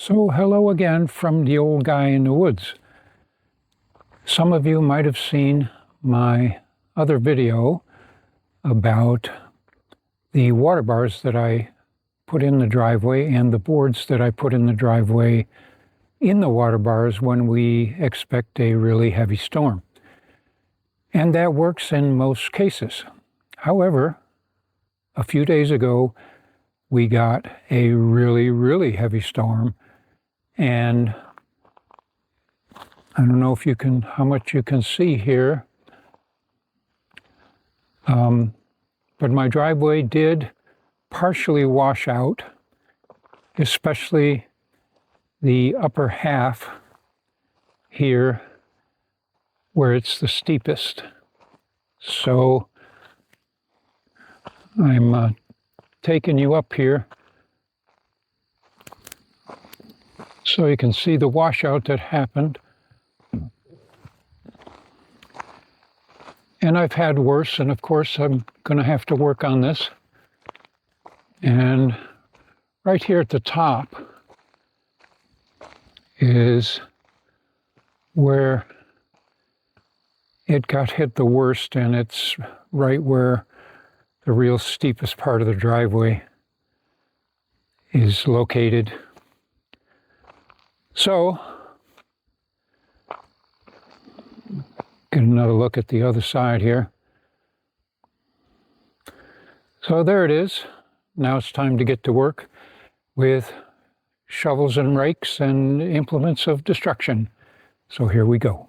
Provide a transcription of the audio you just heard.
So hello again from the old guy in the woods. Some of you might have seen my other video about the water bars that I put in the driveway and the boards that I put in the driveway in the water bars when we expect a really heavy storm. And that works in most cases. However, a few days ago, we got a really heavy storm, and I don't know if you can, how much you can see here, but my driveway did partially wash out, especially the upper half here where it's the steepest. So I'm taking you up here so you can see the washout that happened. And I've had worse, and of course I'm going to have to work on this. And right here at the top is where it got hit the worst, and it's right where the real steepest part of the driveway is located. So, get another look at the other side here. So there it is. Now it's time to get to work with shovels and rakes and implements of destruction. So here we go.